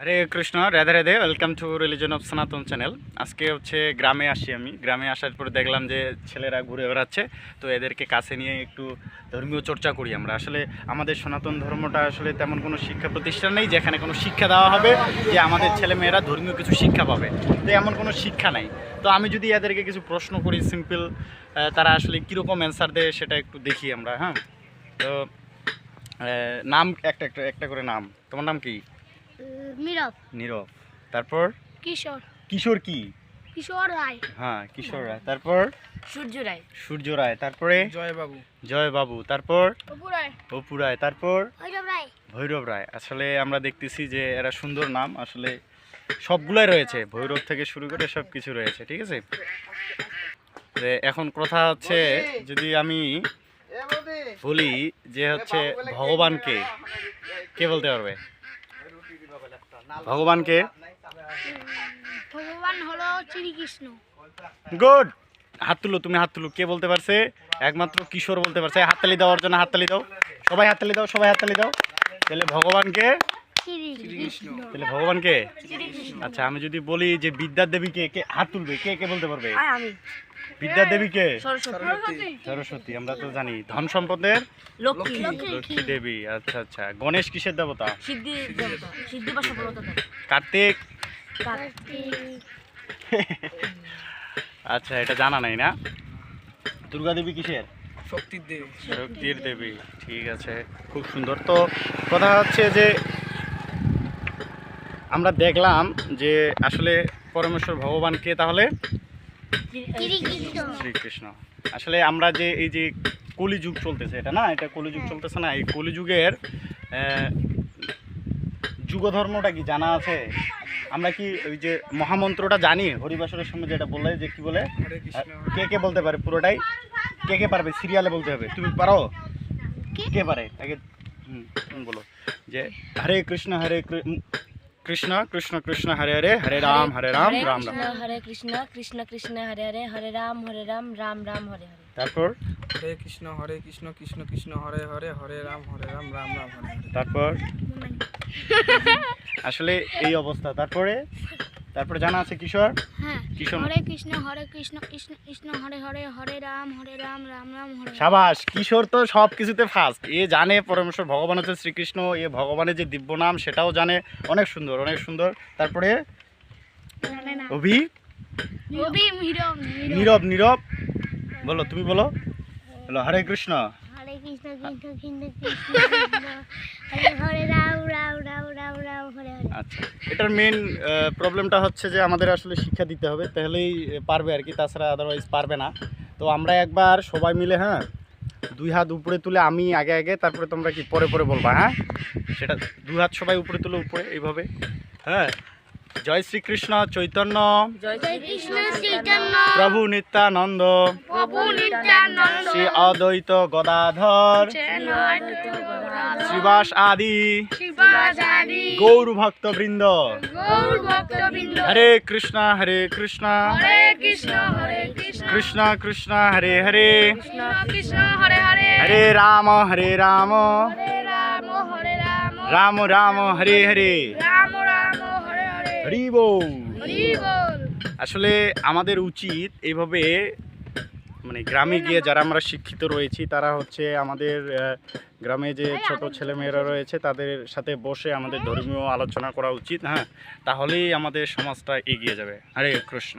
Hare Krishna, Radhe Radhe. Welcome to religion of সনাতন channel. আজকে হচ্ছে গ্রামে আসি আমি। গ্রামে আসার পরে দেখলাম যে ছেলেরা ঘুরে বেড়াচ্ছে, তো এদেরকে কাছে নিয়ে একটু ধর্মীয় চর্চা করি আমরা। আসলে আমাদের সনাতন ধর্মটা আসলে তেমন কোনো শিক্ষা প্রতিষ্ঠান নেই যেখানে কোনো শিক্ষা দেওয়া হবে যে আমাদের ছেলেমেয়েরা ধর্মীয় কিছু শিক্ষা পাবে, তো এমন কোনো শিক্ষা নাই। তো আমি যদি এদেরকে কিছু প্রশ্ন করি সিম্পল, তারা আসলে কীরকম অ্যান্সার দেয় সেটা একটু দেখি আমরা। হ্যাঁ, তো নাম একটা একটা একটা করে নাম। তোমার নাম কি? নীরব। নীরব। তারপর? কিশোর। কিশোর কি? কিশোর রায়। হ্যাঁ, কিশোর রায়। তারপর? সূর্য রায়। সূর্য রায়। তারপরে? জয় বাবু। জয় বাবু। তারপর? অপু রায়। অপু রায়। তারপর? ভৈরব রায়। ভৈরব রায়। আসলে আমরা দেখতেছি যে এরা সুন্দর নাম, আসলে সবগুলাই রয়েছে, ভৈরব থেকে শুরু করে সব কিছু রয়েছে। ঠিক আছে, এখন কথা হচ্ছে যদি আমি বলি যে হচ্ছে ভগবানকে কে বলতে পারবে? ভগবানকে? ভগবান হলো শ্রীকৃষ্ণ। গুড, হাত তুলো, তুমি হাত তুলো। কে বলতে পারছে? একমাত্র কিশোর বলতে পারছে। হাততালি দাও, ওর জন্য হাততালি দাও। সবাই হাততালি দাও, সবাই হাততালি দাও। তাহলে ভগবানকে? তাহলে ভগবানকে? আচ্ছা, আমি যদি বলি যে বিদ্যার দেবীকে, কে হাত তুলবে? কে কে বলতে পারবে? বিদ্যার দেবীকে? সরস্বতী। আমরা তো জানি। ধন সম্পদের? লক্ষ্মী দেবী। আচ্ছা আচ্ছা। গণেশ কিসের দেবতা? কার্তিক? আচ্ছা, এটা জানা নাই না। দুর্গা দেবী কিসের? শক্তির দেবী। শক্তির দেবী। ঠিক আছে, খুব সুন্দর। তো কথা হচ্ছে যে আমরা দেখলাম যে আসলে পরমেশ্বর ভগবানকে তাহলে শ্রীকৃষ্ণ। আসলে আমরা যে এই যে কলিযুগ চলতেছে, এটা না, এটা কলিযুগ চলতেছে না, এই কলিযুগের যুগধর্মটা কি জানা আছে? আমরা কি ওই যে মহামন্ত্রটা জানি হরিবাসরের সময় যেটা বললে যে কি বলে? কে কে বলতে পারে পুরোটাই? কে কে পারবে? সিরিয়ালে বলতে হবে। তুমি পারো? কে পারে আগে? তুমি বলো যে হরে কৃষ্ণ কৃষ্ণ কৃষ্ণ কৃষ্ণ হরে হরে, হরে রাম রাম রাম। হরে কৃষ্ণ কৃষ্ণ কৃষ্ণ হরে হরে, হরে রাম রাম রাম হরে হরে। তারপর? হরে কৃষ্ণ কৃষ্ণ কৃষ্ণ হরে হরে, হরে রাম রাম রাম হরে হরে। তারপর? আসলে এই অবস্থা। তারপরে জানা আছে কিশোর? হ্যাঁ, কিশোর। হরে কৃষ্ণ কৃষ্ণ কৃষ্ণ হরে হরে, হরে রাম রাম রাম হরে। সাবাস, কিশোর তো সব কিছুতে ফার্স্ট। এ জানে পরমেশ্বর ভগবান হচ্ছে শ্রীকৃষ্ণ, এ ভগবানের যে দিব্য নাম সেটাও জানে। অনেক সুন্দর, অনেক সুন্দর। তারপরে? অভি? নীরব। নীরব বলো, তুমি বলো। বলো হরে কৃষ্ণ। হরে কৃষ্ণ কৃষ্ণ কৃষ্ণ কৃষ্ণ হরে রাম রাম রাম রাম রাম হরে হরে। আচ্ছা, এটার মেন প্রবলেমটা হচ্ছে যে আমাদের আসলে শিক্ষা দিতে হবে, তাহলেই পারবে আর কি, তাছাড়া আদারওয়াইজ পারবে না। তো আমরা একবার সবাই মিলে, হ্যাঁ, দুই হাত উপরে তুলে, আমি আগে আগে, তারপরে তোমরা কি পরে পরে বলবা। হ্যাঁ, সেটা দুই হাত সবাই উপরে তুলে, উপরে এইভাবে। হ্যাঁ, জয় শ্রীকৃষ্ণ চৈতন্য, প্রভু নিত্যানন্দ, শ্রী অদ্বৈত গদাধর, শ্রীবাস আদি গৌর ভক্ত বৃন্দ। হরে কৃষ্ণ কৃষ্ণ কৃষ্ণ হরে হরে, হরে রাম রাম রাম হরে হরে। হরি বল। আসলে আমাদের উচিত এইভাবে, মানে গ্রামে গিয়ে যারা আমরা শিক্ষিত রয়েছি তারা হচ্ছে আমাদের গ্রামে যে ছোট ছেলেমেয়েরা রয়েছে তাদের সাথে বসে আমাদের ধর্মীয় আলোচনা করা উচিত। হ্যাঁ, তাহলেই আমাদের সমাজটা এগিয়ে যাবে। হরে কৃষ্ণ।